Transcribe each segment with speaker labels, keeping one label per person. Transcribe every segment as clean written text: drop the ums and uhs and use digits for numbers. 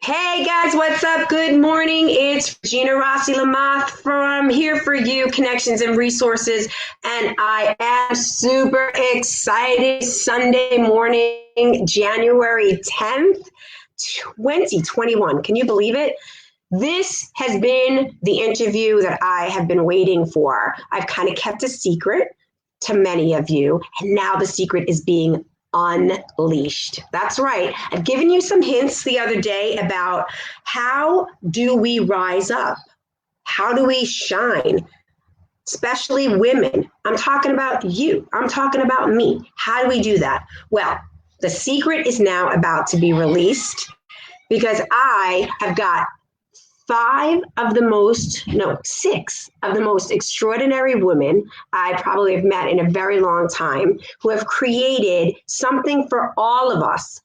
Speaker 1: Hey guys, what's up? Good morning. It's Gina Rossi Lamath from Here for You Connections and Resources, and I am super excited. Sunday morning, January 10th, 2021. Can you believe it? This has been the interview that I have been waiting for. I've kind of kept a secret to many of you, and now the secret is being unleashed. That's right. I've given you some hints the other day about how do we rise up? How do we shine? Especially women. I'm talking about you. I'm talking about me. How do we do that? Well, the secret is now about to be released because I have got six of the most extraordinary women I probably have met in a very long time who have created something for all of us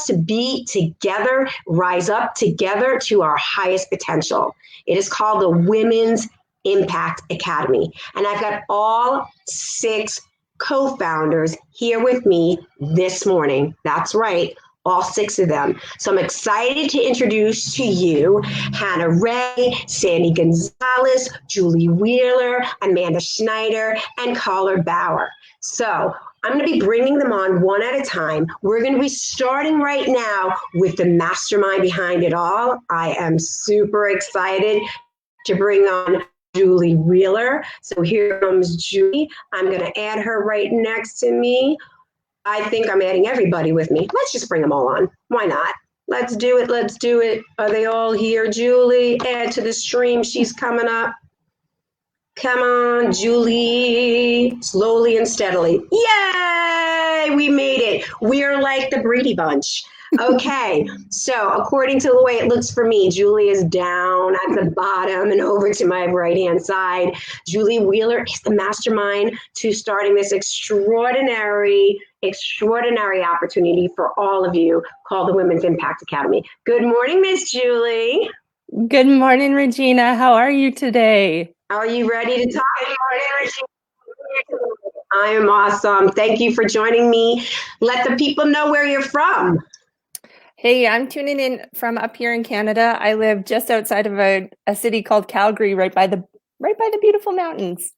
Speaker 1: to be together, rise up together to our highest potential. It is called the Women's Impact Academy. And I've got all six co-founders here with me this morning. That's right, all six of them. So I'm excited to introduce to you Hannah Ray, Sandy Gonzalez, Julie Wheeler, Amanda Schneider, and Caller Bauer. So I'm going to be bringing them on one at a time. We're going to be starting right now with the mastermind behind it all. I am super excited to bring on Julie Wheeler. So here comes Julie. I'm going to add her right next to me. I think I'm adding everybody with me. Let's just bring them all on. Why not? Let's do it. Let's do it. Are they all here? Julie, add to the stream. She's coming up. Come on, Julie. Slowly and steadily. Yay! We made it. We're like the Brady Bunch. Okay, so according to the way it looks for me, Julie is down at the bottom and over to my right-hand side. Julie Wheeler is the mastermind to starting this extraordinary opportunity for all of you called the Women's Impact Academy. Good morning, Miss Julie.
Speaker 2: Good morning, Regina. How are you today?
Speaker 1: Are you ready to talk? I am awesome. Thank you for joining me. Let the people know where you're from.
Speaker 2: Hey, I'm tuning in from up here in Canada. I live just outside of a city called Calgary, right by the beautiful mountains.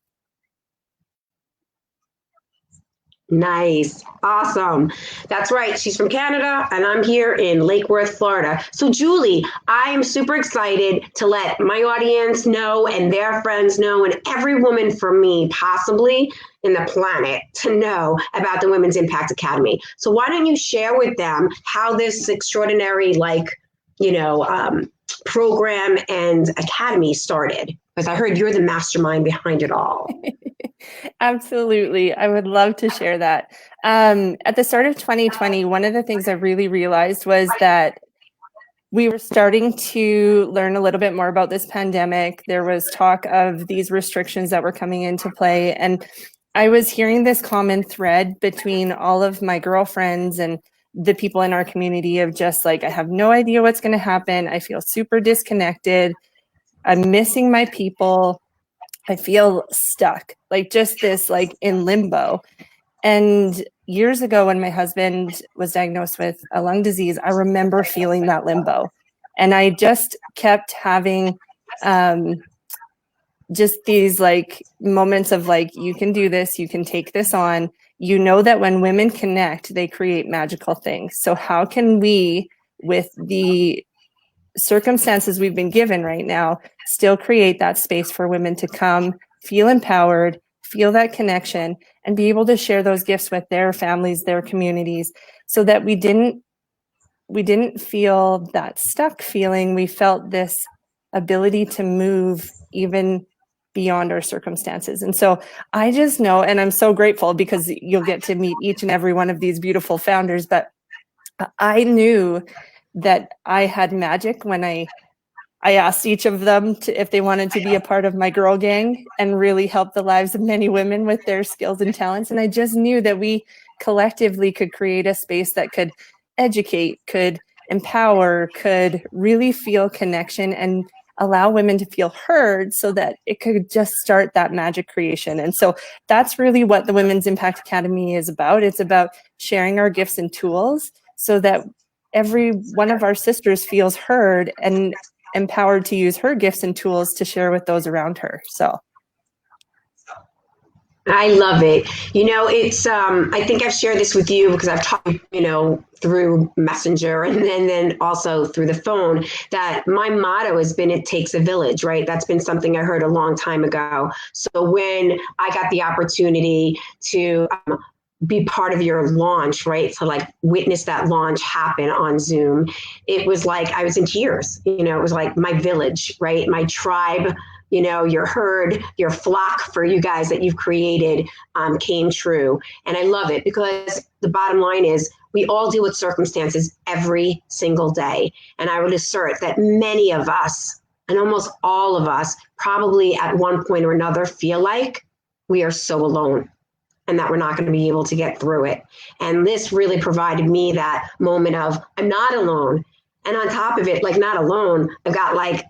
Speaker 1: Nice. Awesome. That's right. She's from Canada and I'm here in Lake Worth, Florida. So Julie, I am super excited to let my audience know and their friends know and every woman for me possibly in the planet to know about the Women's Impact Academy. So why don't you share with them how this extraordinary program and academy started? Because I heard you're the mastermind behind it all.
Speaker 2: Absolutely. I would love to share that. At the start of 2020, one of the things I really realized was that we were starting to learn a little bit more about this pandemic. There was talk of these restrictions that were coming into play. And I was hearing this common thread between all of my girlfriends and the people in our community of just like, I have no idea what's going to happen. I feel super disconnected. I'm missing my people. I feel stuck, like just this, like in limbo. And years ago, when my husband was diagnosed with a lung disease, I remember feeling that limbo. And I just kept having just these like moments of like, you can do this, you can take this on. You know that when women connect, they create magical things. So how can we, with the circumstances we've been given right now, still create that space for women to come, feel empowered, feel that connection, and be able to share those gifts with their families, their communities, so that we didn't feel that stuck feeling. We felt this ability to move even beyond our circumstances. And so I just know, and I'm so grateful because you'll get to meet each and every one of these beautiful founders, but I knew that I had magic when I asked each of them if they wanted to be a part of my girl gang and really help the lives of many women with their skills and talents. And I just knew that we collectively could create a space that could educate, could empower, could really feel connection and allow women to feel heard so that it could just start that magic creation. And so that's really what the Women's Impact Academy is about. It's about sharing our gifts and tools so that every one of our sisters feels heard and empowered to use her gifts and tools to share with those around her. So
Speaker 1: I love it. It's I think I've shared this with you because I've talked, through Messenger and then also through the phone, that my motto has been, it takes a village, right? That's been something I heard a long time ago. So when I got the opportunity to be part of your launch, right? To like witness that launch happen on Zoom, it was like I was in tears. It was like my village, right? My tribe, your herd, your flock for you guys that you've created came true. And I love it because the bottom line is we all deal with circumstances every single day. And I would assert that many of us, and almost all of us, probably at one point or another feel like we are so alone and that we're not going to be able to get through it. And this really provided me that moment of, I'm not alone. And on top of it, like not alone, I've got like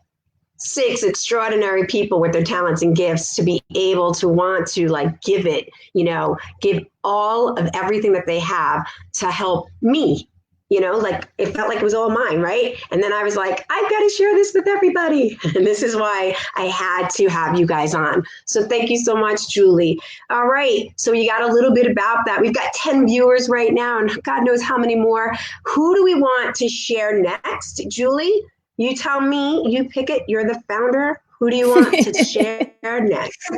Speaker 1: 6 extraordinary people with their talents and gifts to be able to want to like give it, give all of everything that they have to help me. Like it felt like it was all mine, right? And then I was like, I've got to share this with everybody. And this is why I had to have you guys on. So thank you so much, Julie. All right. So you got a little bit about that. We've got 10 viewers right now, and God knows how many more. Who do we want to share next? Julie, you tell me, you pick it. You're the founder. Who do you want to share next?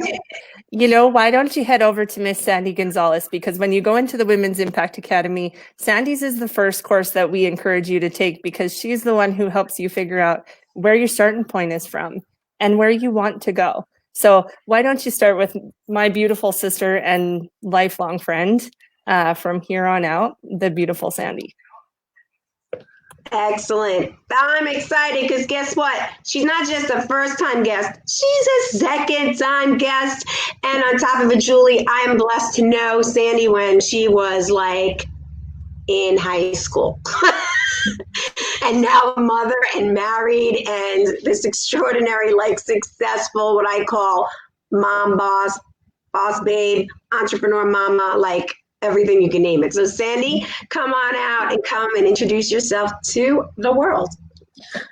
Speaker 2: Why don't you head over to Miss Sandy Gonzalez? Because when you go into the Women's Impact Academy, Sandy's is the first course that we encourage you to take because she's the one who helps you figure out where your starting point is from and where you want to go. So why don't you start with my beautiful sister and lifelong friend from here on out, the beautiful Sandy.
Speaker 1: Excellent. I'm excited because guess what? She's not just a first-time guest. She's a second-time guest. And on top of it, Julie, I am blessed to know Sandy when she was like in high school. And now a mother and married and this extraordinary, like successful, what I call mom boss babe, entrepreneur mama, like everything you can name it. So Sandy, come on out and come and introduce yourself to the world.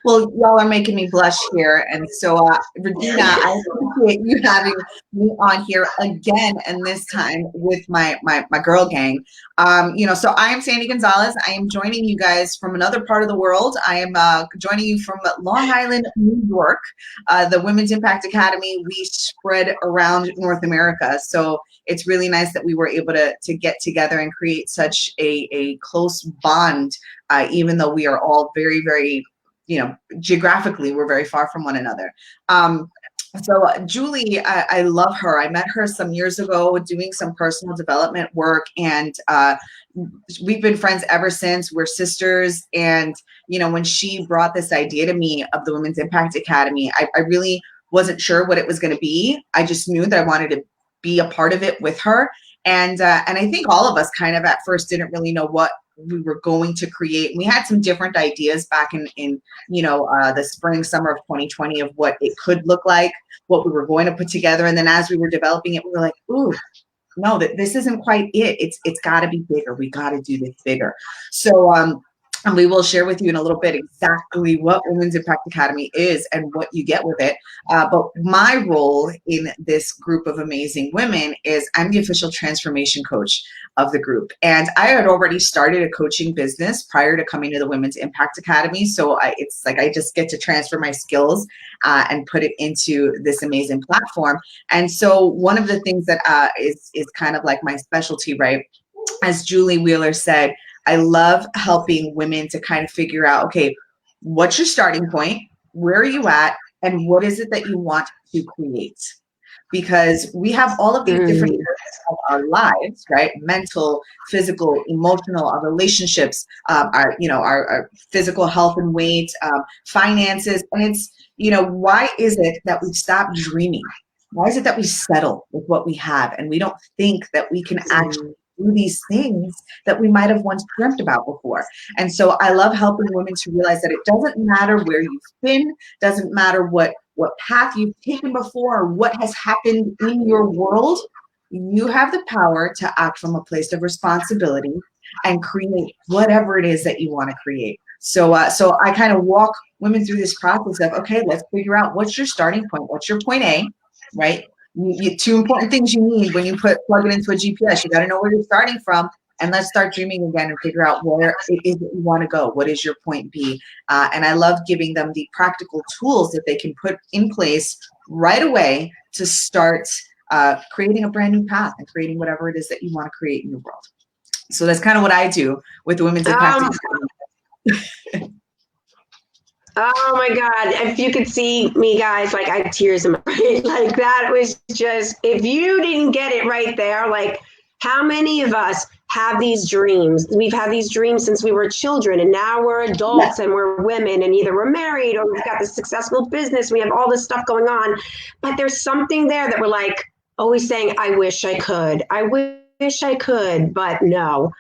Speaker 3: Well, y'all are making me blush here. And so, Regina, I appreciate you having me on here again, and this time with my girl gang. So I am Sandy Gonzalez. I am joining you guys from another part of the world. I am joining you from Long Island, New York. The Women's Impact Academy, we spread around North America. So it's really nice that we were able to get together and create such a close bond, even though we are all very, very, geographically, we're very far from one another. So Julie, I love her. I met her some years ago doing some personal development work, and we've been friends ever since. We're sisters. And, when she brought this idea to me of the Women's Impact Academy, I really wasn't sure what it was going to be. I just knew that I wanted to be a part of it with her. And I think all of us kind of at first didn't really know what we were going to create. We had some different ideas back in the spring, summer of 2020 of what it could look like, what we were going to put together. And then as we were developing it, we were like, ooh, no, this isn't quite it. It's got to be bigger. We got to do this bigger. So, and we will share with you in a little bit exactly what Women's Impact Academy is and what you get with it. But my role in this group of amazing women is I'm the official transformation coach of the group. And I had already started a coaching business prior to coming to the Women's Impact Academy. So it's like I just get to transfer my skills and put it into this amazing platform. And so one of the things that is kind of like my specialty, right? As Julie Wheeler said, I love helping women to kind of figure out, okay, what's your starting point? Where are you at? And what is it that you want to create? Because we have all of these different areas of our lives, right? Mental, physical, emotional, our relationships, our physical health and weight, finances. And it's, why is it that we stop dreaming? Why is it that we settle with what we have and we don't think that we can actually do these things that we might have once dreamt about before? And so I love helping women to realize that it doesn't matter where you've been, doesn't matter what path you've taken before or what has happened in your world. You have the power to act from a place of responsibility and create whatever it is that you want to create. So I kind of walk women through this process of, okay, let's figure out what's your starting point. What's your point A, right? Two important things you need when you plug it into a GPS. You got to know where you're starting from, and let's start dreaming again and figure out where it is that you want to go. What is your point B? And I love giving them the practical tools that they can put in place right away to start creating a brand new path and creating whatever it is that you want to create in the world. So that's kind of what I do with the Women's Impact Academy.
Speaker 1: Oh my God. If you could see me, guys, like I have tears in my eyes. Like that was just, if you didn't get it right there, like how many of us have these dreams? We've had these dreams since we were children, and now we're adults and we're women, and either we're married or we've got this successful business. We have all this stuff going on, but there's something there that we're like always saying, I wish I could. I wish I could, but no.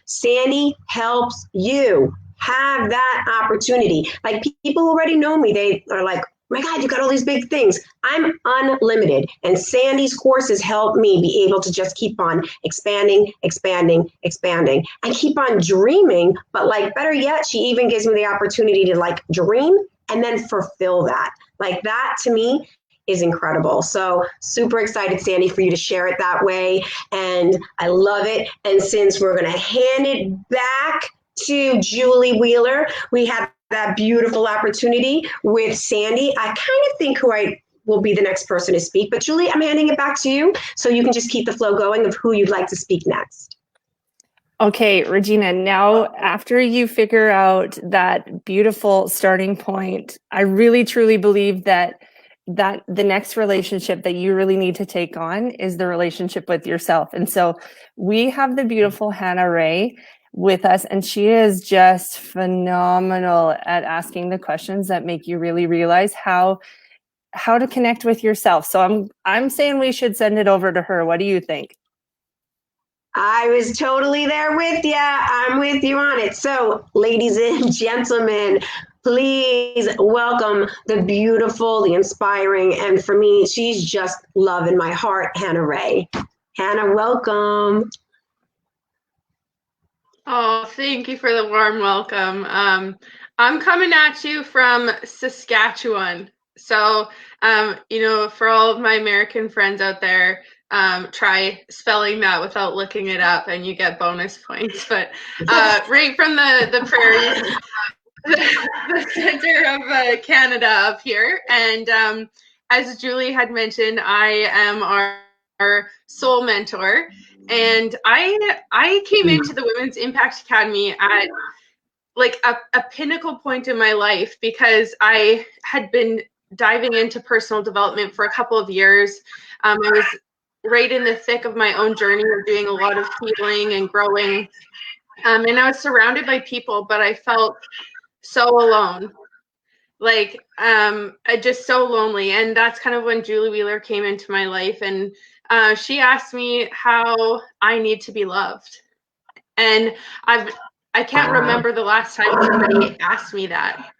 Speaker 1: Sandy helps you have that opportunity. Like people who already know me, they are like, my God, you got all these big things. I'm unlimited. And Sandy's courses help me be able to just keep on expanding, and keep on dreaming. But like better yet, she even gives me the opportunity to like dream and then fulfill that. Like that to me is incredible. So super excited, Sandy, for you to share it that way. And I love it. And since we're going to hand it back to Julie Wheeler, we have that beautiful opportunity with Sandy. I kind of think who I will be the next person to speak, but Julie, I'm handing it back to you so you can just keep the flow going of who you'd like to speak next.
Speaker 2: Okay, Regina, now after you figure out that beautiful starting point, I really truly believe that the next relationship that you really need to take on is the relationship with yourself. And so we have the beautiful Hannah Ray with us, and she is just phenomenal at asking the questions that make you really realize how to connect with yourself. So I'm saying we should send it over to her. What do you think?
Speaker 1: I was totally there with you. I'm with you on it. So, ladies and gentlemen, please welcome the beautiful, the inspiring, and for me, she's just love in my heart, Hannah Ray. Hannah, welcome.
Speaker 4: Oh, thank you for the warm welcome. I'm coming at you from Saskatchewan. So, for all of my American friends out there, try spelling that without looking it up and you get bonus points. But right from the prairies, the center of Canada up here. And as Julie had mentioned, I am our soul mentor. And I came into the Women's Impact Academy at like a pinnacle point in my life because I had been diving into personal development for a couple of years. I was right in the thick of my own journey of doing a lot of healing and growing. And I was surrounded by people, but I felt so alone. Like just so lonely. And that's kind of when Julie Wheeler came into my life, and she asked me how I need to be loved. And I can't remember the last time somebody asked me that.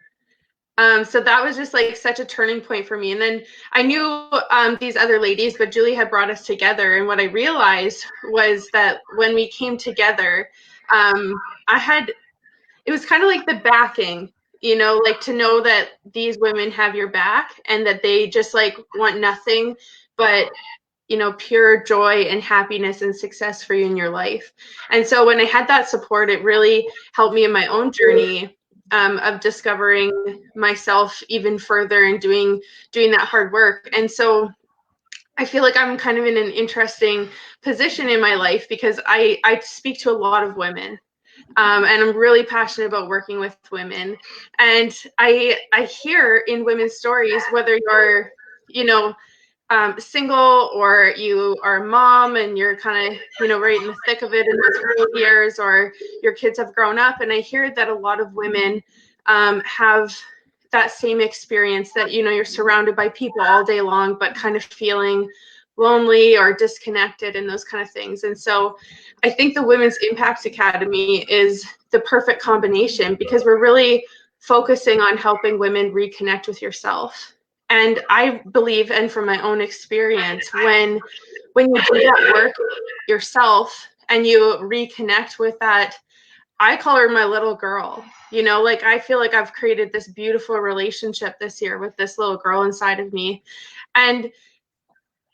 Speaker 4: So that was just like such a turning point for me. And then I knew these other ladies, but Julie had brought us together. And what I realized was that when we came together, it was kind of like the backing, like to know that these women have your back and that they just like want nothing but, pure joy and happiness and success for you in your life. And so when I had that support, it really helped me in my own journey of discovering myself even further and doing that hard work. And so I feel like I'm kind of in an interesting position in my life because I speak to a lot of women. And I'm really passionate about working with women. And I hear in women's stories, whether you're, single or you are a mom and you're kind of, right in the thick of it in those early years, or your kids have grown up. And I hear that a lot of women have that same experience that, you're surrounded by people all day long, but kind of feeling lonely or disconnected and those kind of things. And so I think the Women's Impact Academy is the perfect combination because we're really focusing on helping women reconnect with yourself. And I believe, and from my own experience, when you do that work yourself and you reconnect with that. I call her my little girl. You know, like I feel like I've created this beautiful relationship this year with this little girl inside of me. And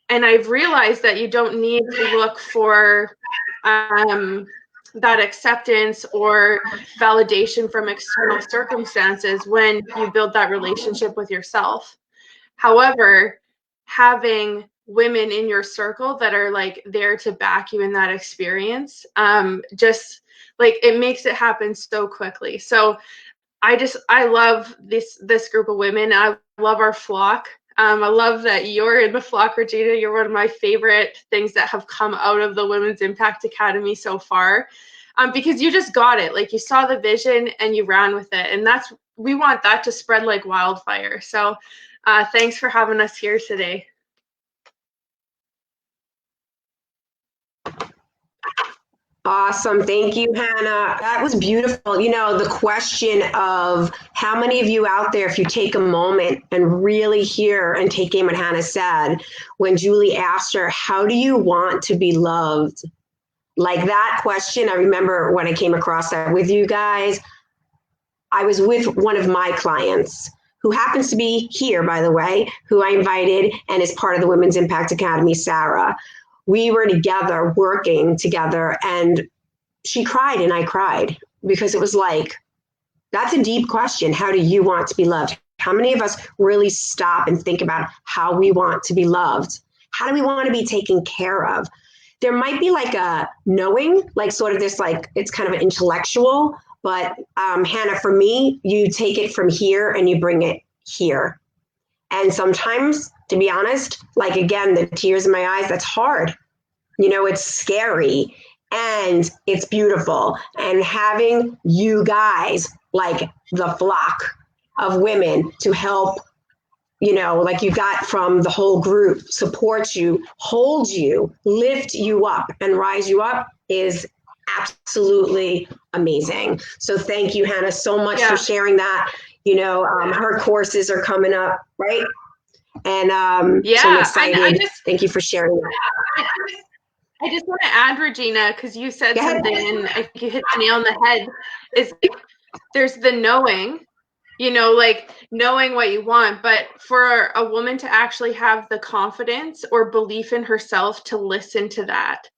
Speaker 4: I've realized that you don't need to look for that acceptance or validation from external circumstances when you build that relationship with yourself. However, having women in your circle that are like there to back you in that experience, just like it makes it happen so quickly. So I love this group of women. I love our flock. I love that you're in the flock, Regina. You're one of my favorite things that have come out of the Women's Impact Academy so far, because you just got it. Like you saw the vision and you ran with it. And we want that to spread like wildfire. So thanks for having us here today.
Speaker 1: Awesome. Thank you, Hannah. That was beautiful. You know, the question of how many of you out there, if you take a moment and really hear and take in what Hannah said, when Julie asked her, how do you want to be loved? Like that question, I remember when I came across that with you guys, I was with one of my clients who happens to be here, by the way, who I invited and is part of the Women's Impact Academy, Sarah. We were together, working together, and she cried and I cried because it was like, that's a deep question. How do you want to be loved? How many of us really stop and think about how we want to be loved? How do we want to be taken care of? There might be like a knowing, like sort of this, like it's kind of intellectual, but Hannah, for me, you take it from here and you bring it here. And sometimes, to be honest, like again, the tears in my eyes, that's hard. You know, it's scary and it's beautiful. And having you guys, like the flock of women to help, you know, like you got from the whole group, support you, hold you, lift you up and rise you up is absolutely amazing. So thank you, Hannah, so much for sharing that. You know, her courses are coming up, right? And so I'm excited. Thank you for sharing that.
Speaker 4: I just want to add, Regina, because you said something and I think you hit the nail on the head, is like, there's the knowing, you know, like knowing what you want, but for a woman to actually have the confidence or belief in herself to listen to that.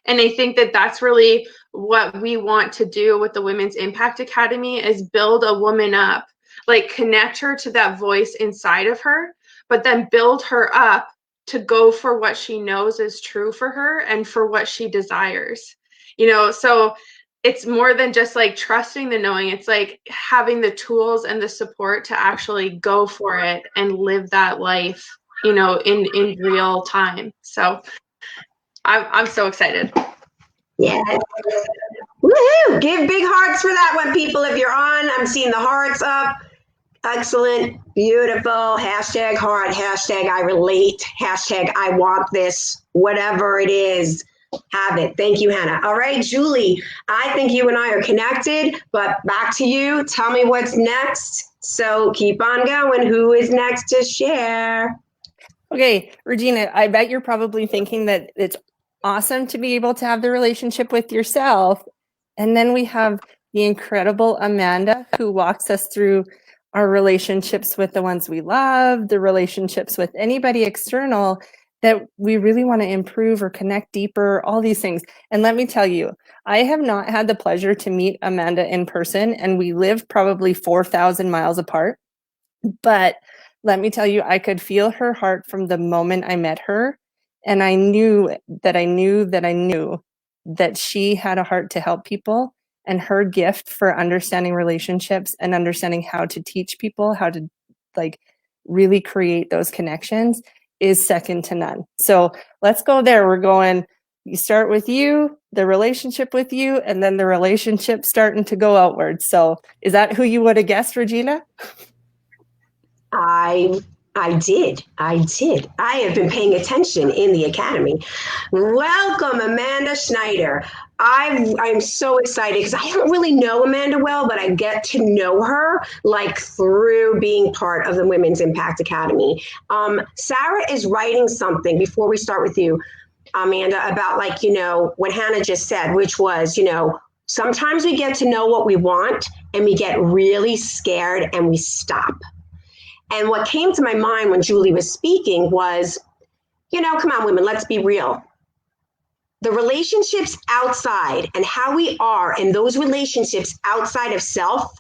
Speaker 4: And I think that that's really what we want to do with the Women's Impact Academy is build a woman up, like connect her to that voice inside of her, but then build her up to go for what she knows is true for her and for what she desires, you know? So it's more than just like trusting the knowing. It's like having the tools and the support to actually go for it and live that life, you know, in real time. So I'm so excited.
Speaker 1: Yeah. Woohoo! Give big hearts for that one, people. If you're on, I'm seeing the hearts up. Excellent. Beautiful. Hashtag heart. Hashtag I relate. Hashtag I want this. Whatever it is, have it. Thank you, Hannah. All right, Julie, I think you and I are connected, but back to you. Tell me what's next. So keep on going. Who is next to share?
Speaker 2: Okay, Regina, I bet you're probably thinking that it's awesome to be able to have the relationship with yourself. And then we have the incredible Amanda who walks us through our relationships with the ones we love, the relationships with anybody external that we really want to improve or connect deeper, all these things. And let me tell you, I have not had the pleasure to meet Amanda in person, and we live probably 4,000 miles apart. But let me tell you, I could feel her heart from the moment I met her. And I knew that she had a heart to help people, and her gift for understanding relationships and understanding how to teach people how to like really create those connections is second to none. So let's go there. We're going, you start with you, the relationship with you, and then the relationship starting to go outward. So is that who you would have guessed, Regina?
Speaker 1: I did. I have been paying attention in the academy. Welcome, Amanda Schneider. I'm so excited because I don't really know Amanda well, but I get to know her like through being part of the Women's Impact Academy. Sarah is writing something before we start with you. Amanda, about like, what Hannah just said, which was, sometimes we get to know what we want and we get really scared and we stop. And what came to my mind when Julie was speaking was, come on, women, let's be real. The relationships outside and how we are in those relationships outside of self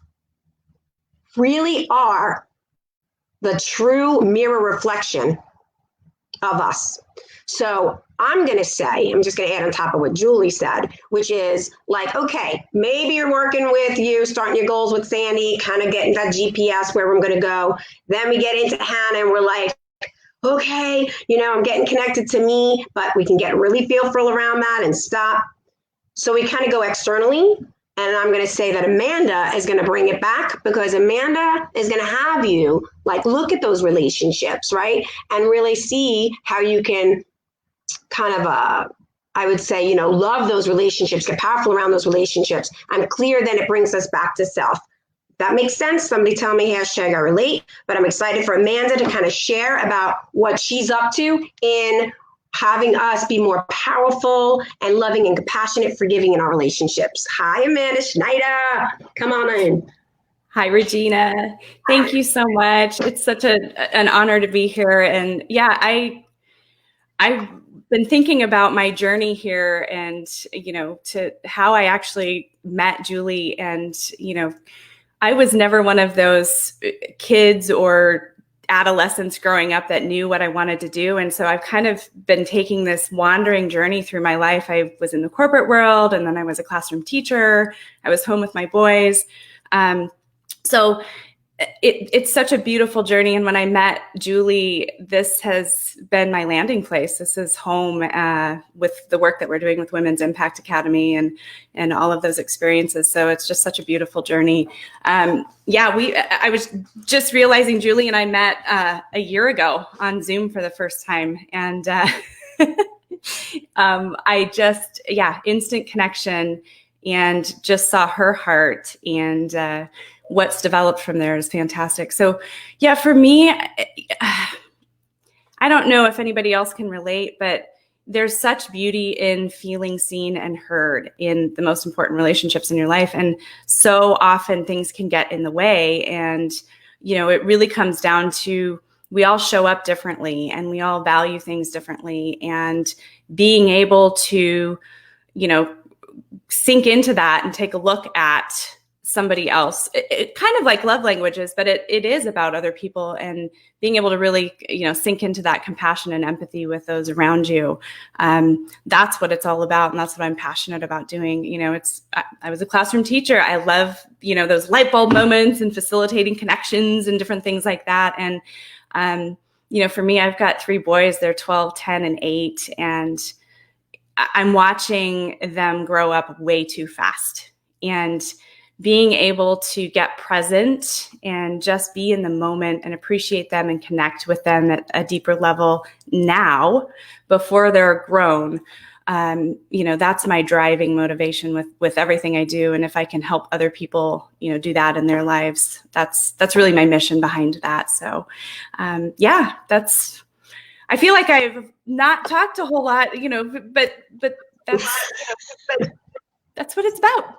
Speaker 1: really are the true mirror reflection of us. So I'm just going to add on top of what Julie said, which is like, okay, maybe you're working with you, starting your goals with Sandy, kind of getting that GPS where I'm going to go. Then we get into Hannah and we're like, okay, I'm getting connected to me, but we can get really fearful around that and stop. So we kind of go externally. And I'm going to say that Amanda is going to bring it back, because Amanda is going to have you like look at those relationships, right? And really see how you can kind of, I would say, love those relationships, get powerful around those relationships. I'm clear then it brings us back to self. That makes sense. Somebody tell me #I relate, but I'm excited for Amanda to kind of share about what she's up to in having us be more powerful and loving and compassionate, forgiving in our relationships. Hi, Amanda Schneider. Come on in.
Speaker 5: Hi, Regina. Thank you so much. It's such an honor to be here. And yeah, I've been thinking about my journey here and, to how I actually met Julie. And, I was never one of those kids or adolescents growing up that knew what I wanted to do. And so I've kind of been taking this wandering journey through my life. I was in the corporate world, and then I was a classroom teacher. I was home with my boys. So it's such a beautiful journey. And when I met Julie, this has been my landing place. This is home with the work that we're doing with Women's Impact Academy and all of those experiences. So it's just such a beautiful journey. I was just realizing Julie and I met a year ago on Zoom for the first time. And instant connection, and just saw her heart, and what's developed from there is fantastic. So yeah, for me, I don't know if anybody else can relate, but there's such beauty in feeling seen and heard in the most important relationships in your life. And so often things can get in the way. And, it really comes down to, we all show up differently and we all value things differently. And being able to, sink into that and take a look at somebody else, it kind of like love languages, but it is about other people, and being able to really, sink into that compassion and empathy with those around you. That's what it's all about. And that's what I'm passionate about doing. I was a classroom teacher. I love, those light bulb moments and facilitating connections and different things like that. And, for me, I've got 3 boys. They're 12, 10, and 8. And I'm watching them grow up way too fast. And being able to get present and just be in the moment and appreciate them and connect with them at a deeper level now before they're grown. That's my driving motivation with everything I do. And if I can help other people, do that in their lives, that's really my mission behind that. So, I feel like I've not talked a whole lot, but that's what it's about.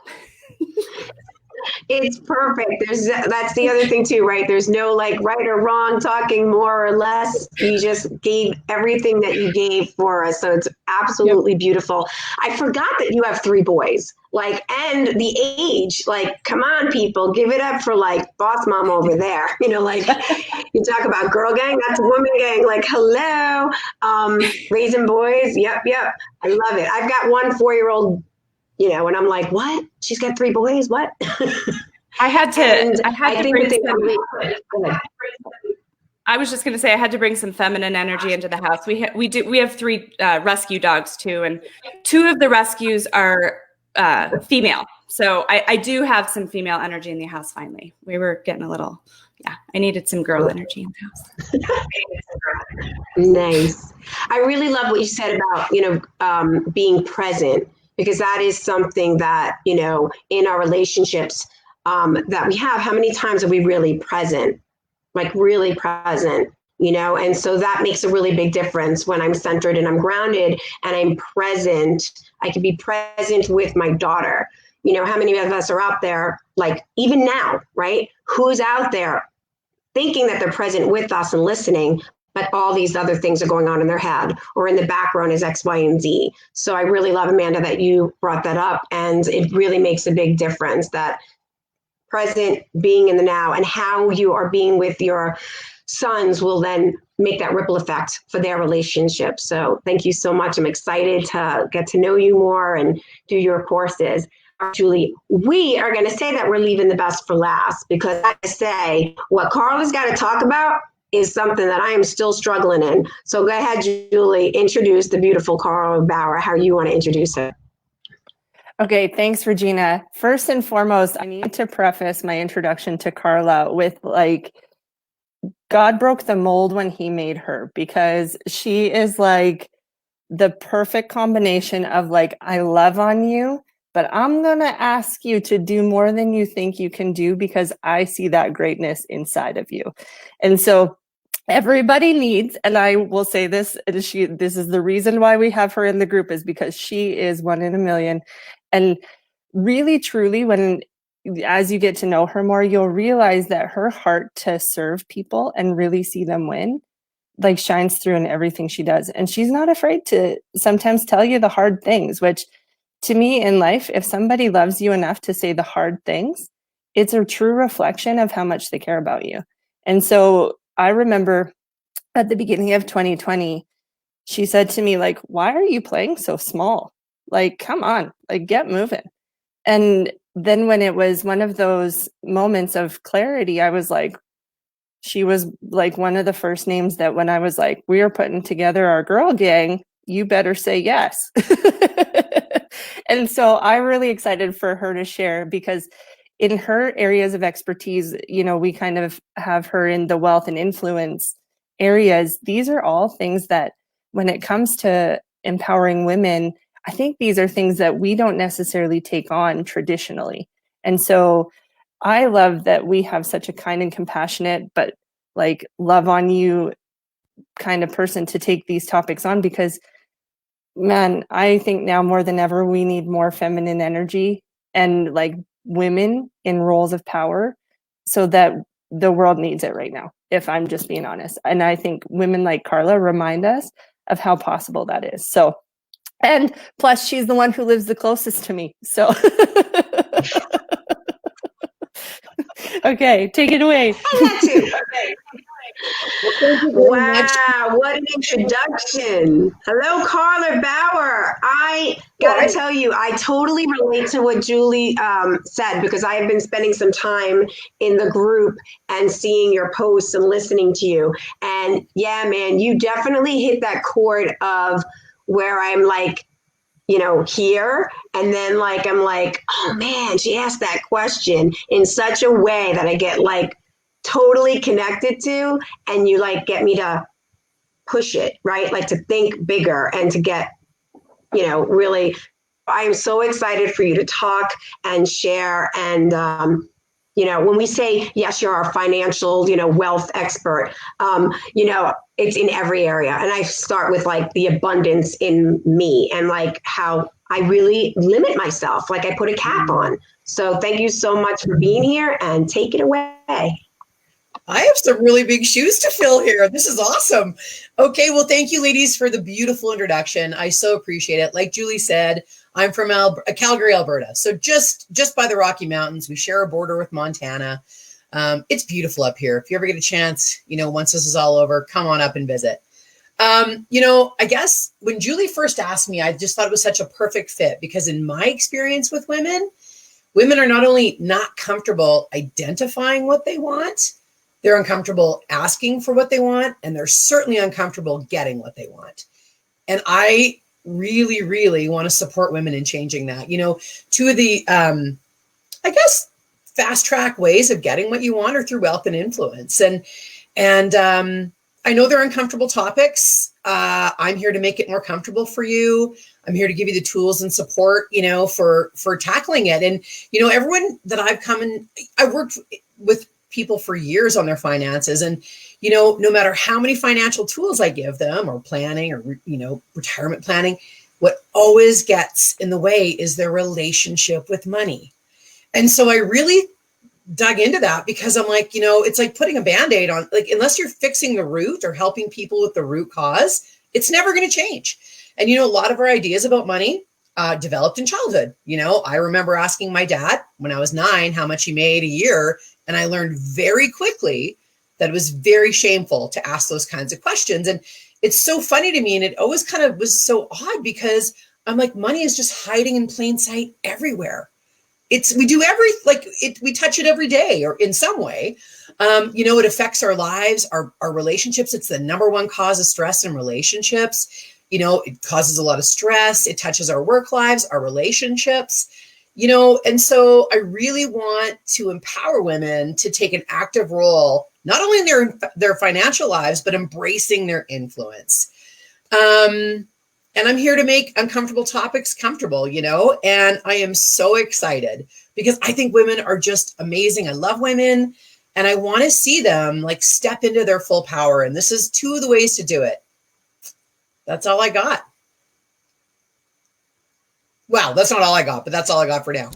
Speaker 1: It's perfect. That's the other thing too, right? There's no like right or wrong, talking more or less. You just gave everything that you gave for us. So it's absolutely beautiful. I forgot that you have 3 boys, and the age, come on, people, give it up for boss mom over there. You talk about girl gang, that's woman gang. Hello, raising boys. Yep. I love it. I've got 1 4-year-old, and I'm like, what? She's got 3 boys? What?
Speaker 5: I was just going to say, I had to bring some feminine energy into the house. We have 3 rescue dogs too. And 2 of the rescues are female. So I do have some female energy in the house. Finally, we were getting I needed some girl energy in the house.
Speaker 1: Nice. I really love what you said about, being present, because that is something that, in our relationships that we have, how many times are we really present? Really present And so that makes a really big difference when I'm centered and I'm grounded and I'm present. I can be present with my daughter. How many of us are out there, like even now, right? Who's out there thinking that they're present with us and listening, but all these other things are going on in their head, or in the background is X, Y, and Z. So I really love, Amanda, that you brought that up, and it really makes a big difference, that present, being in the now, and how you are being with your sons will then make that ripple effect for their relationship. So thank you so much. I'm excited to get to know you more and do your courses. Julie, we are going to say that we're leaving the best for last, because I say what Carla's got to talk about is something that I am still struggling in. So go ahead, Julie, introduce the beautiful Carla Bauer, how you want to introduce her.
Speaker 2: Okay, thanks, Regina. First and foremost, I need to preface my introduction to Carla with God broke the mold when he made her, because she is the perfect combination of I love on you, but I'm going to ask you to do more than you think you can do, because I see that greatness inside of you. And so everybody needs, and I will say this, this is the reason why we have her in the group, is because she is one in a million. And really, truly, as you get to know her more, you'll realize that her heart to serve people and really see them win shines through in everything she does. And she's not afraid to sometimes tell you the hard things, which to me in life, if somebody loves you enough to say the hard things, it's a true reflection of how much they care about you. And so I remember at the beginning of 2020, she said to me, why are you playing so small? Come on, get moving. And then when it was one of those moments of clarity, I was she was one of the first names that when I was we are putting together our girl gang, you better say yes. And so I'm really excited for her to share, because in her areas of expertise, we kind of have her in the wealth and influence areas. These are all things that when it comes to empowering women, I think these are things that we don't necessarily take on traditionally. And so I love that we have such a kind and compassionate, but love on you kind of person to take these topics on, because man, I think now more than ever, we need more feminine energy and women in roles of power, so that the world needs it right now, if I'm just being honest. And I think women like Carla remind us of how possible that is. So, and plus she's the one who lives the closest to me. So, okay, take it away.
Speaker 1: Wow, what an introduction. Hello, Carla Bauer. I gotta tell you, I totally relate to what Julie said, because I have been spending some time in the group and seeing your posts and listening to you. And yeah, man, you definitely hit that chord of where I'm here. And then I'm oh man, she asked that question in such a way that I get totally connected to, and you get me to push it, right? To think bigger and to get, really, I am so excited for you to talk and share. And, when we say, yes, you're our financial, wealth expert, it's in every area. And I start with the abundance in me and how I really limit myself. I put a cap on. So thank you so much for being here, and take it away.
Speaker 6: I have some really big shoes to fill here. This is awesome. Okay, well, thank you, ladies, for the beautiful introduction. I so appreciate it. Like Julie said, I'm from Calgary, Alberta. So just by the Rocky Mountains. We share a border with Montana. It's beautiful up here. If you ever get a chance, once this is all over, come on up and visit. I guess when Julie first asked me, I just thought it was such a perfect fit, because in my experience with women are not only not comfortable identifying what they want, they're uncomfortable asking for what they want, and they're certainly uncomfortable getting what they want. And I really, really want to support women in changing that. Two of the, I guess, fast track ways of getting what you want are through wealth and influence. And I know they're uncomfortable topics. I'm here to make it more comfortable for you. I'm here to give you the tools and support, for tackling it. And, everyone that I've come and I worked with people for years on their finances. And, you know, no matter how many financial tools I give them, or planning, or, you know, retirement planning, what always gets in the way is their relationship with money. And so I really dug into that, because I'm like, you know, it's like putting a Band-Aid on, like, unless you're fixing the root or helping people with the root cause, it's never going to change. And, you know, a lot of our ideas about money developed in childhood. You know, I remember asking my dad when I was 9 how much he made a year. And I learned very quickly that it was very shameful to ask those kinds of questions. And it's so funny to me. And it always kind of was so odd, because I'm like, money is just hiding in plain sight everywhere. We do we touch it every day, or in some way. You know, it affects our lives, our relationships. It's the number one cause of stress in relationships. You know, it causes a lot of stress. It touches our work lives, our relationships, you know. And so I really want to empower women to take an active role, not only in their financial lives, but embracing their influence. And I'm here to make uncomfortable topics comfortable, you know, and I am so excited, because I think women are just amazing. I love women, and I want to see them like step into their full power. And this is 2 of the ways to do it. That's all I got. Wow, that's not all I got, but that's all I got for now.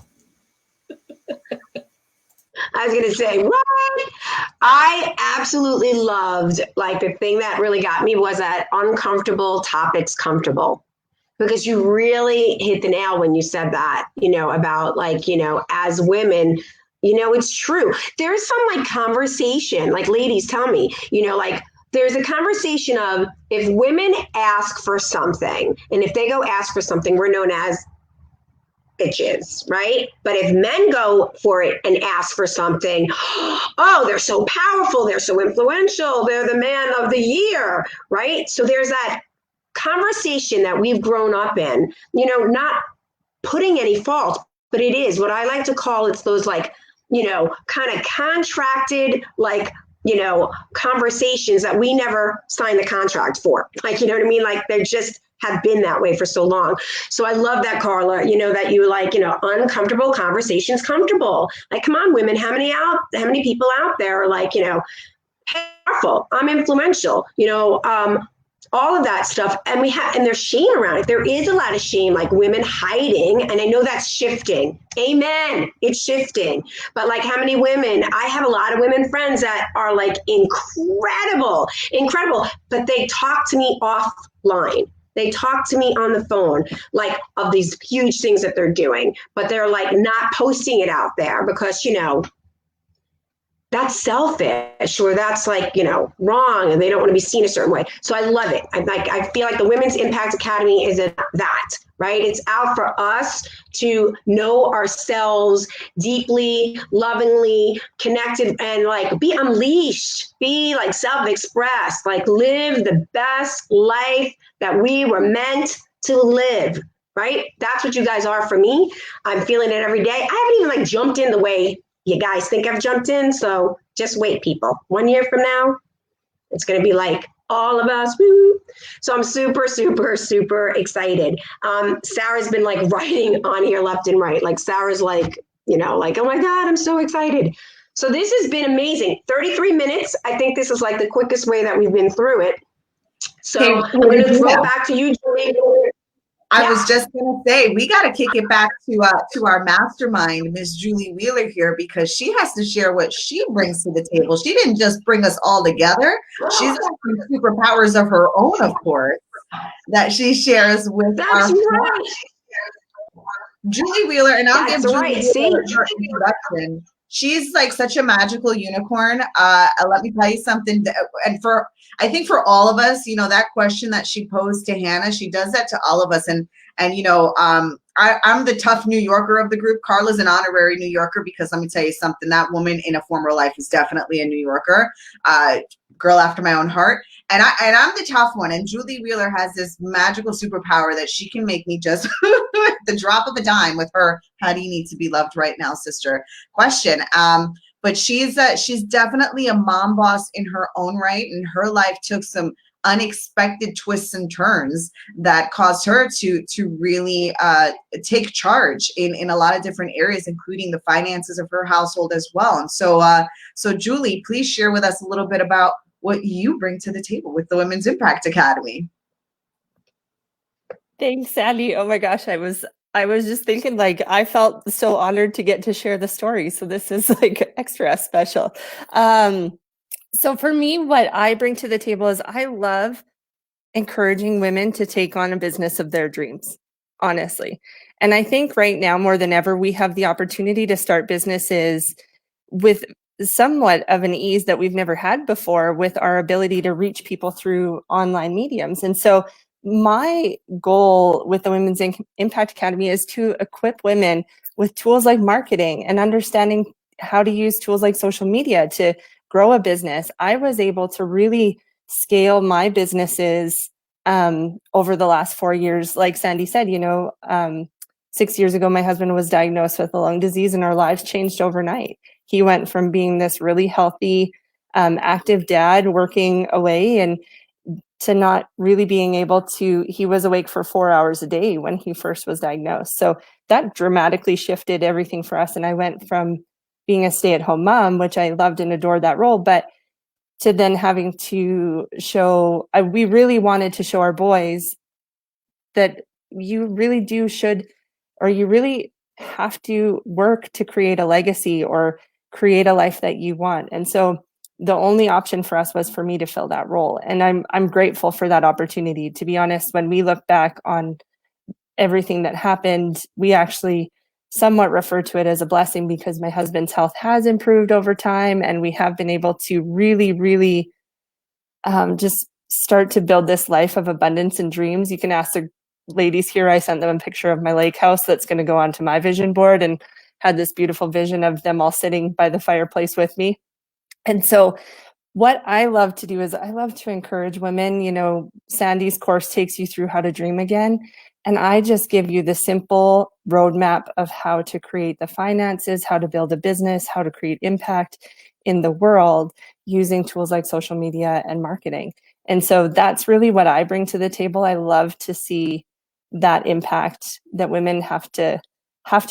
Speaker 1: I was going to say, what? I absolutely loved, like, the thing that really got me was that uncomfortable topics comfortable, because you really hit the nail when you said that, you know, about, like, you know, as women, you know, it's true. There's some like conversation, like, ladies, tell me, you know, like, there's a conversation of, if women ask for something, and if they go ask for something, we're known as bitches, right? But if men go for it and ask for something, oh, they're so powerful, they're so influential, they're the man of the year, right? So there's that conversation that we've grown up in, you know, not putting any fault, but it is what I like to call, it's those, like, you know, kind of contracted, like, you know, conversations that we never signed the contract for. Like, you know what I mean? Like, they just have been that way for so long. So I love that, Carla, you know, that you, like, you know, uncomfortable conversations comfortable. Like, come on, women, how many people out there are like, you know, powerful, I'm influential, you know, all of that stuff. And there's shame around it. There is a lot of shame, like women hiding. And I know that's shifting. Amen. It's shifting. But like, how many women, I have a lot of women friends that are like incredible, but they talk to me offline. They talk to me on the phone, like, of these huge things that they're doing, but they're like not posting it out there because, you know, that's selfish, or that's, like, you know, wrong, and they don't want to be seen a certain way. So I love it. I feel like the Women's Impact Academy is that, right? It's out for us to know ourselves deeply, lovingly, connected, and like be unleashed, be like self-expressed, like live the best life that we were meant to live, right? That's what you guys are for me. I'm feeling it every day. I haven't even like jumped in the way you guys think I've jumped in. So just wait, people. 1 year from now, it's going to be like all of us. Woo. So I'm super, super, super excited. Sarah's been like writing on here left and right. Like, Sarah's like, you know, like, oh my God, I'm so excited. So this has been amazing. 33 minutes. I think this is like the quickest way that we've been through it. So
Speaker 3: Hey,
Speaker 1: I'm going to throw it back to you, Julie.
Speaker 3: I was just going to say, we got to kick it back to our mastermind, Miss Julie Wheeler here, because she has to share what she brings to the table. She didn't just bring us all together. She's got some superpowers of her own, of course, that she shares with our
Speaker 1: right.
Speaker 3: Julie Wheeler, and I'll give Julie
Speaker 1: Wheeler
Speaker 3: her introduction. She's like such a magical unicorn. Let me tell you something. And I think for all of us, you know, that question that she posed to Hannah, she does that to all of us. And you know, I'm the tough New Yorker of the group. Carla's an honorary New Yorker, because let me tell you something, that woman in a former life is definitely a New Yorker, girl after my own heart. And I'm the tough one. And Julie Wheeler has this magical superpower that she can make me just the drop of a dime with her, how do you need to be loved right now, sister, question. But she's definitely a mom boss in her own right. And her life took some unexpected twists and turns that caused her to really take charge in a lot of different areas, including the finances of her household as well. And so Julie, please share with us a little bit about what you bring to the table with the Women's Impact Academy.
Speaker 2: Thanks, Sandy. Oh my gosh, I was just thinking, like, I felt so honored to get to share the story. So this is like extra special. So for me, what I bring to the table is I love encouraging women to take on a business of their dreams, honestly. And I think right now more than ever, we have the opportunity to start businesses with somewhat of an ease that we've never had before, with our ability to reach people through online mediums. And so my goal with the Women's Impact Academy is to equip women with tools like marketing and understanding how to use tools like social media to grow a business. I was able to really scale my businesses over the last 4 years. Like Sandy said, 6 years ago, my husband was diagnosed with a lung disease and our lives changed overnight. He went from being this really healthy, active dad working away and to not really being able to, he was awake for 4 hours a day when he first was diagnosed. So that dramatically shifted everything for us. And I went from being a stay-at-home mom, which I loved and adored that role, but to then having to show, we really wanted to show our boys that you really you really have to work to create a legacy or create a life that you want. And so the only option for us was for me to fill that role. And I'm grateful for that opportunity. To be honest, when we look back on everything that happened, we actually somewhat refer to it as a blessing because my husband's health has improved over time and we have been able to really, really just start to build this life of abundance and dreams. You can ask the ladies here, I sent them a picture of my lake house that's going to go onto my vision board and had this beautiful vision of them all sitting by the fireplace with me. And so what I love to do is I love to encourage women. Sandy's course takes you through how to dream again. And I just give you the simple roadmap of how to create the finances, how to build a business, how to create impact in the world using tools like social media and marketing. And so that's really what I bring to the table. I love to see that impact that women have to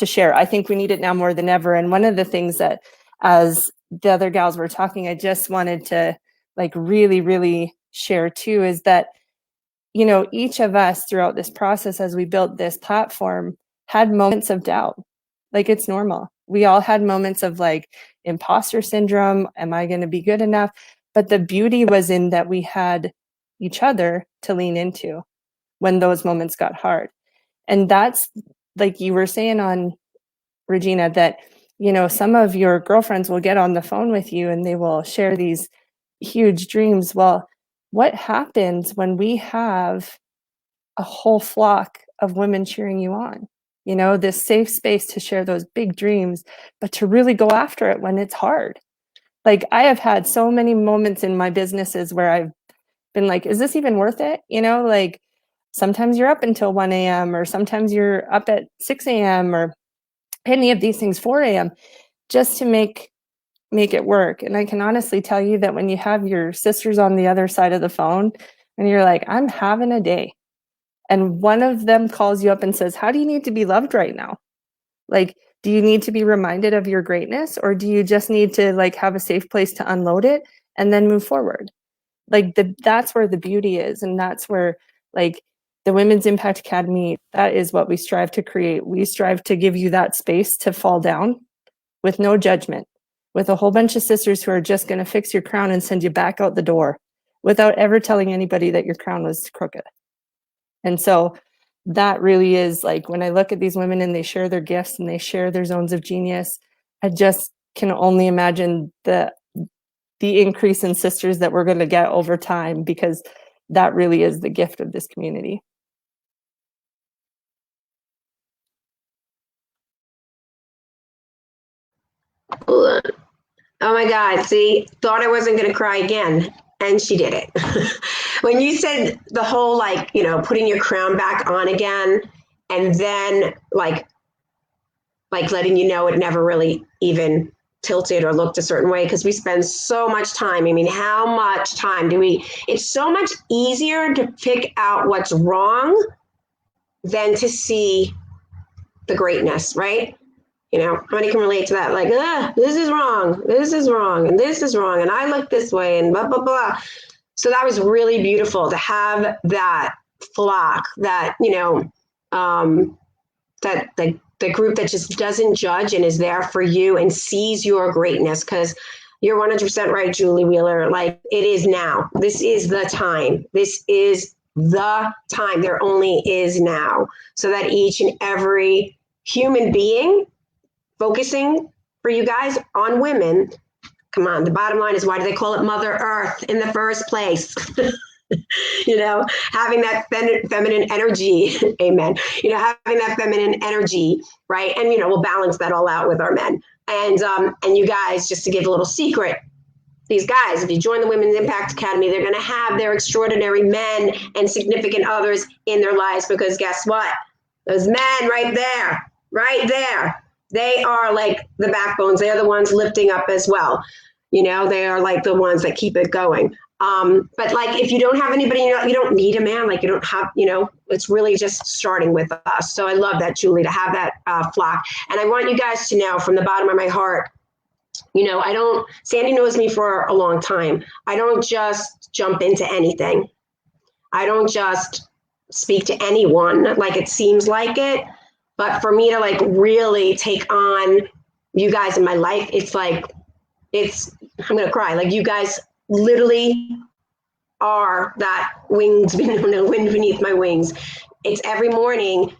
Speaker 2: share. I think we need it now more than ever. And one of the things that, as the other gals were talking, I just wanted to really, really share too, is that each of us throughout this process, as we built this platform, had moments of doubt. It's normal. We all had moments of imposter syndrome. Am I going to be good enough? But the beauty was in that we had each other to lean into when those moments got hard. And that's, like you were saying on Regina, that, some of your girlfriends will get on the phone with you and they will share these huge dreams. Well, what happens when we have a whole flock of women cheering you on? This safe space to share those big dreams, but to really go after it when it's hard. I have had so many moments in my businesses where I've been like, is this even worth it? Sometimes you're up until 1 a.m. or sometimes you're up at 6 a.m. or any of these things, 4 a.m. just to make it work. And I can honestly tell you that when you have your sisters on the other side of the phone and you're like, I'm having a day, and one of them calls you up and says, how do you need to be loved right now? Do you need to be reminded of your greatness, or do you just need to have a safe place to unload it and then move forward? That's where the beauty is. And that's where the Women's Impact Academy, that is what we strive to create. We strive to give you that space to fall down with no judgment, with a whole bunch of sisters who are just going to fix your crown and send you back out the door without ever telling anybody that your crown was crooked. And so that really is when I look at these women and they share their gifts and they share their zones of genius, I just can only imagine the increase in sisters that we're going to get over time, because that really is the gift of this community.
Speaker 1: Oh my God, see, thought I wasn't going to cry again. And she did it. When you said the whole, putting your crown back on again, and then like letting it never really even tilted or looked a certain way because we spend so much time. I mean, how much time do we? It's so much easier to pick out what's wrong than to see the greatness, right? You know, how many can relate to that? Like, this is wrong, and this is wrong, and I look this way, and blah, blah, blah. So that was really beautiful to have that flock, that, you know, that the group that just doesn't judge and is there for you and sees your greatness. Because you're 100% right, Julie Wheeler. Like, it is now. This is the time. This is the time. There only is now. So that each and every human being focusing for you guys on women. Come on, the bottom line is, why do they call it Mother Earth in the first place? You know, having that feminine energy, amen. You know, having that feminine energy, right? And, you know, we'll balance that all out with our men. And you guys, just to give a little secret, these guys, if you join the Women's Impact Academy, they're going to have their extraordinary men and significant others in their lives, because guess what? Those men right there, they are like the backbones. They are the ones lifting up as well. You know, they are like the ones that keep it going. But like, if you don't have anybody, you don't need a man. Like, you don't have, you know, it's really just starting with us. So I love that, Julie, to have that flock. And I want you guys to know from the bottom of my heart, you know, Sandy knows me for a long time. I don't just jump into anything. I don't just speak to anyone like it seems like it. But for me to like really take on you guys in my life, it's like, I'm going to cry. Like, you guys literally are that wind beneath my wings. It's every morning,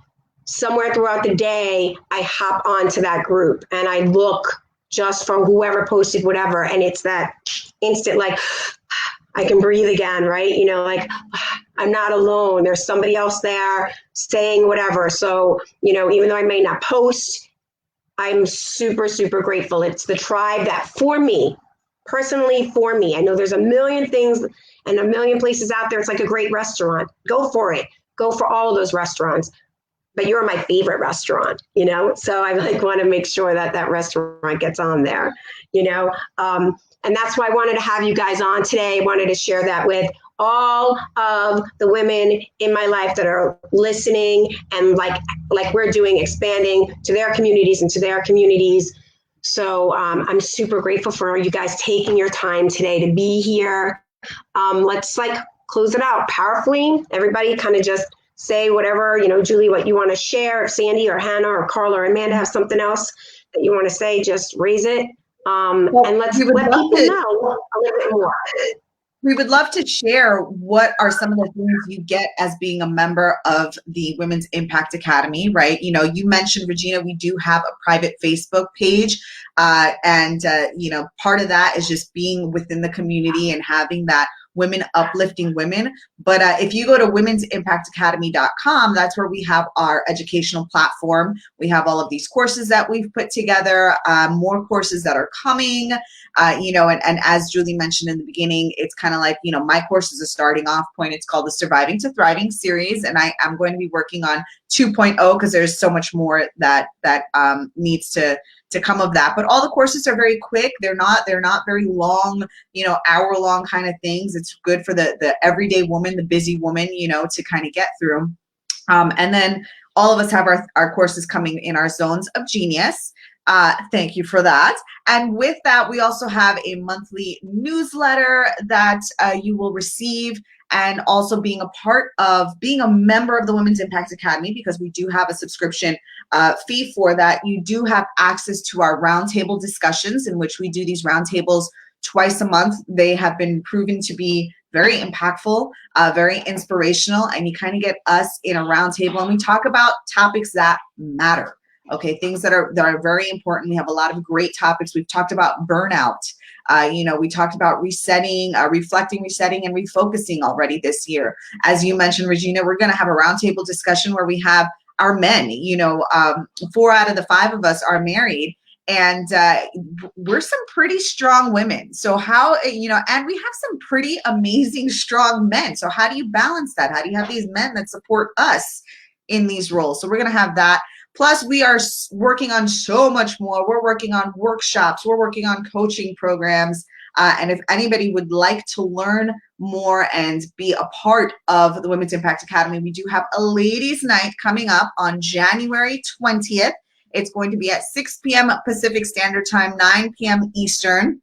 Speaker 1: somewhere throughout the day, I hop onto that group and I look just for whoever posted whatever. And it's that instant, like, I can breathe again, right? You know, like, I'm not alone. There's somebody else there saying whatever. So, you know, even though I may not post, I'm super, super grateful. It's the tribe that, for me, personally, for me, I know there's a million things and a million places out there. It's like a great restaurant. Go for it. Go for all of those restaurants. But you're my favorite restaurant, you know? So I like want to make sure that that restaurant gets on there, you know? And that's why I wanted to have you guys on today. I wanted to share that with all of the women in my life that are listening and like we're doing, expanding to their communities and to their communities. So I'm super grateful for you guys taking your time today to be here. Let's like close it out powerfully. Everybody kind of just say whatever, you know, Julie, what you want to share. If Sandy or Hannah or Carla or Amanda have something else that you want to say, just raise it. And let's let people know a little bit more.
Speaker 3: We would love to share what are some of the things you get as being a member of the Women's Impact Academy, right? You know, you mentioned, Regina, we do have a private Facebook page. You know, part of that is just being within the community and having that women uplifting women. But if you go to womensimpactacademy.com, that's where we have our educational platform. We have all of these courses that we've put together, more courses that are coming, you know, and as Julie mentioned in the beginning, it's kind of like, you know, my course is a starting off point. It's called the Surviving to Thriving series. And I'm going to be working on 2.0 because there's so much more that needs to come of that. But all the courses are very quick. They're not very long, you know, hour-long kind of things. It's good for the everyday woman, the busy woman, you know, to kind of get through. And then all of us have our courses coming in our zones of genius. Thank you for that. And with that, we also have a monthly newsletter that you will receive, and also being a member of the Women's Impact Academy, because we do have a subscription fee for that. You do have access to our roundtable discussions, in which we do these roundtables twice a month. They have been proven to be very impactful, very inspirational, and you kind of get us in a roundtable and we talk about topics that matter. Okay, things that are very important. We have a lot of great topics. We've talked about burnout. You know, we talked about resetting, reflecting, resetting, and refocusing already this year. As you mentioned, Regina, we're going to have a roundtable discussion where we have our men. You know, 4 out of the 5 of us are married, and we're some pretty strong women. So how, you know, and we have some pretty amazing, strong men. So how do you balance that? How do you have these men that support us in these roles? So we're going to have that. Plus, we are working on so much more. We're working on workshops. We're working on coaching programs. And if anybody would like to learn more and be a part of the Women's Impact Academy, we do have a ladies' night coming up on January 20th. It's going to be at 6 p.m. Pacific Standard Time, 9 p.m. Eastern.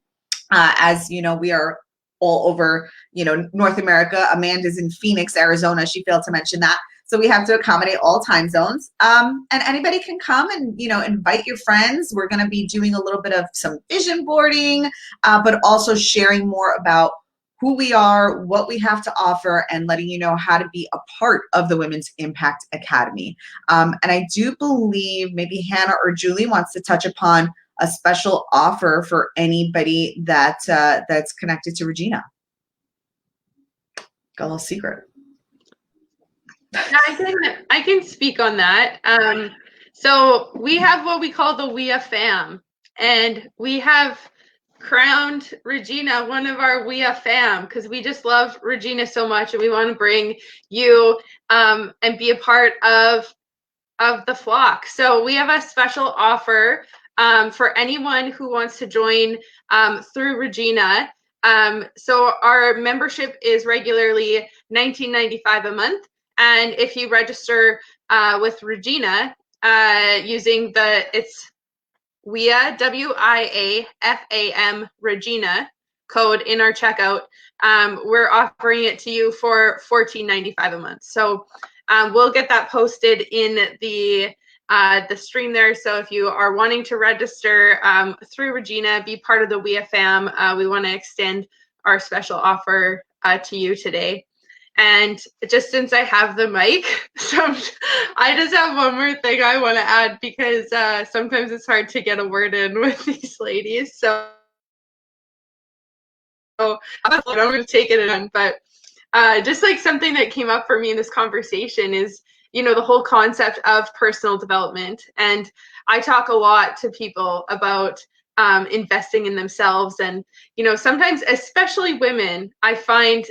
Speaker 3: As you know, we are all over, North America. Amanda's in Phoenix, Arizona. She failed to mention that. So we have to accommodate all time zones. And anybody can come and, invite your friends. We're going to be doing a little bit of some vision boarding, but also sharing more about who we are, what we have to offer, and letting you know how to be a part of the Women's Impact Academy. And I do believe maybe Hannah or Julie wants to touch upon a special offer for anybody that's connected to Regina. Got a little secret.
Speaker 4: I can speak on that. So we have what we call the WIA fam, and we have crowned Regina one of our WIA fam because we just love Regina so much, and we want to bring you and be a part of the flock. So we have a special offer for anyone who wants to join through Regina. So our membership is regularly $19.95 a month. And if you register with Regina using it's WIA, WIAFAM Regina code in our checkout, we're offering it to you for $14.95 a month. So we'll get that posted in the stream there. So if you are wanting to register through Regina, be part of the WIA fam, we want to extend our special offer to you today. And just since I have the mic, I just have one more thing I want to add because sometimes it's hard to get a word in with these ladies. So I'm going to take it in. But just like something that came up for me in this conversation is, the whole concept of personal development. And I talk a lot to people about investing in themselves. And, sometimes, especially women, I find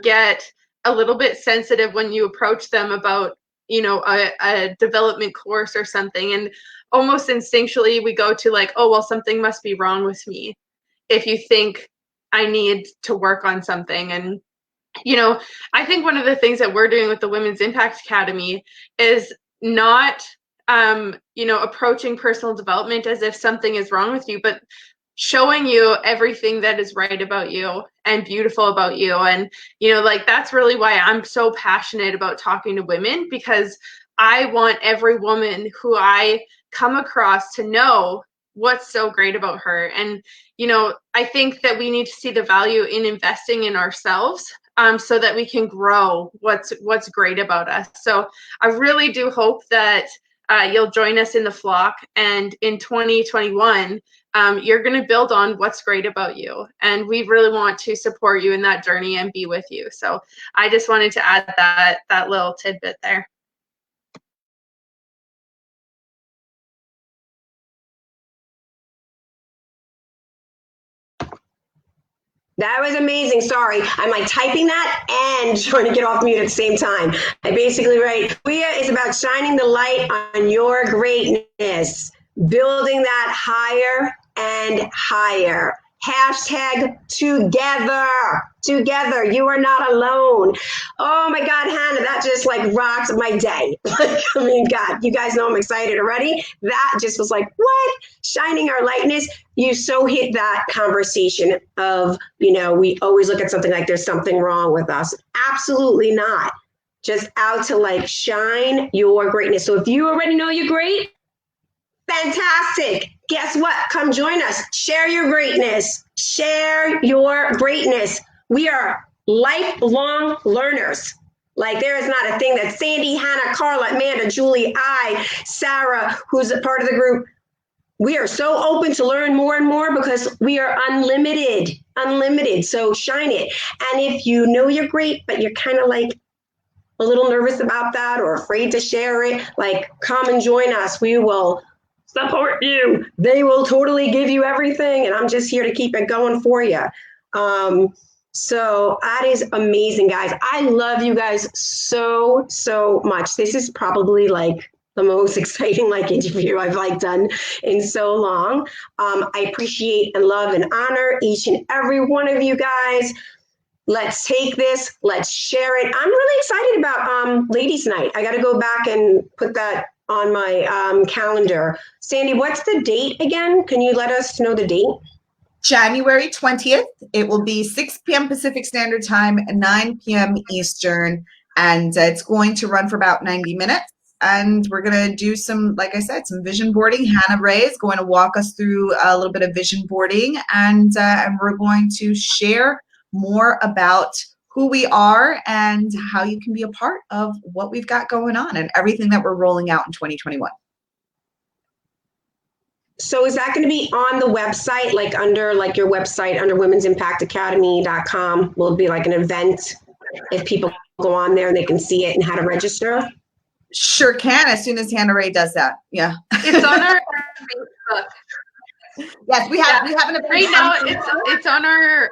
Speaker 4: get a little bit sensitive when you approach them about, a development course or something. And almost instinctually we go to like, oh, well, something must be wrong with me if you think I need to work on something. And, I think one of the things that we're doing with the Women's Impact Academy is not, approaching personal development as if something is wrong with you, but showing you everything that is right about you and beautiful about you. And, that's really why I'm so passionate about talking to women, because I want every woman who I come across to know what's so great about her. And, I think that we need to see the value in investing in ourselves so that we can grow what's great about us. So I really do hope that you'll join us in the flock, and in 2021, you're going to build on what's great about you. And we really want to support you in that journey and be with you. So I just wanted to add that little tidbit there.
Speaker 1: That was amazing. Sorry. I'm like typing that and trying to get off mute at the same time. I basically write, WIA is about shining the light on your greatness, building that higher and higher. Hashtag together. You are not alone. Oh my God, Hannah, that just like rocks my day. God, you guys know I'm excited already. That just was like, what? Shining our lightness. You so hit that conversation of, we always look at something like there's something wrong with us. Absolutely not. Just out to like shine your greatness. So if you already know you're great, fantastic. Guess what? Come join us. Share your greatness. Share your greatness. We are lifelong learners. Like there is not a thing that Sandy, Hannah, Carla, Amanda, Julie, Sarah, who's a part of the group, we are so open to learn more and more because we are unlimited. So shine it. And if you know you're great, but you're kind of like a little nervous about that or afraid to share it, like come and join us. We will support you. They will totally give you everything. And I'm just here to keep it going for you. So that is amazing, guys. I love you guys so much. This is probably like the most exciting interview I've done in so long. I appreciate and love and honor each and every one of you guys. Let's take this, let's share it. I'm really excited about Ladies Night. I got to go back and put that on my calendar. Sandy, what's the date again? Can you let us know the date?
Speaker 3: January 20th. It will be 6 p.m. Pacific Standard Time, 9 p.m. Eastern, and it's going to run for about 90 minutes. And we're going to do some, like I said, some vision boarding. Hannah Ray is going to walk us through a little bit of vision boarding, and we're going to share more about who we are and how you can be a part of what we've got going on and everything that we're rolling out in 2021.
Speaker 1: So is that going to be on the website, under your website, under womensimpactacademy.com? Will it be an event if people go on there and they can see it and how to register?
Speaker 3: Sure can, as soon as Hannah Ray does that. Yeah.
Speaker 4: It's on our Facebook.
Speaker 3: Yes, we have an
Speaker 4: right now. It's on our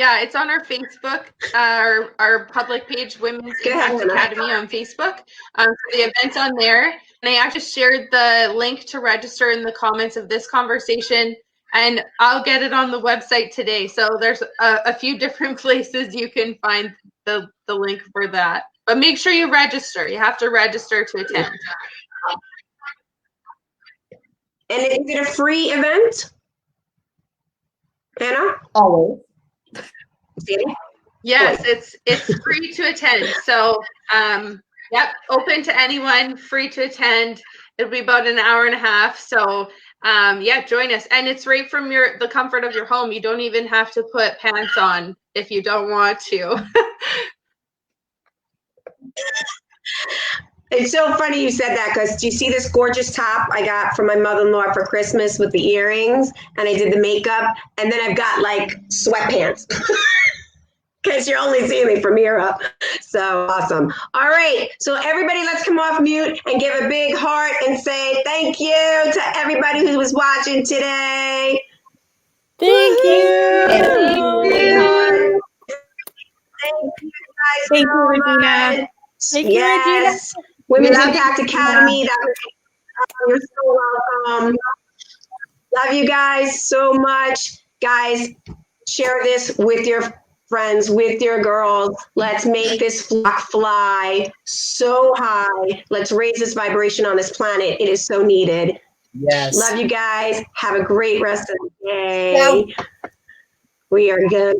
Speaker 4: it's on our Facebook, our public page, Women's Impact Academy on Facebook. So the event's on there, and I actually shared the link to register in the comments of this conversation, and I'll get it on the website today. So there's a few different places you can find the link for that. But make sure you register. You have to register to attend.
Speaker 1: And is it a free event, Hannah?
Speaker 3: Always.
Speaker 4: Yes, it's free to attend. So, open to anyone, free to attend. It'll be about an hour and a half. So, join us. And it's right from the comfort of your home. You don't even have to put pants on if you don't want to.
Speaker 1: It's so funny you said that, because do you see this gorgeous top I got from my mother-in-law for Christmas with the earrings, and I did the makeup, and then I've got sweatpants. Because you're only seeing me from here up. So awesome. All right. So everybody, let's come off mute and give a big heart and say thank you to everybody who was watching today.
Speaker 2: Thank you.
Speaker 1: Thank you. Thank you guys.
Speaker 5: Thank you, Regina.
Speaker 2: Thank you, Regina.
Speaker 1: Women's Impact Academy. You're so welcome. Love you guys so much. Guys, share this with your friends, with your girls. Let's make this flock fly so high. Let's raise this vibration on this planet. It is so needed.
Speaker 6: Yes.
Speaker 1: Love you guys. Have a great rest of the day.
Speaker 6: Yeah.
Speaker 1: We are good.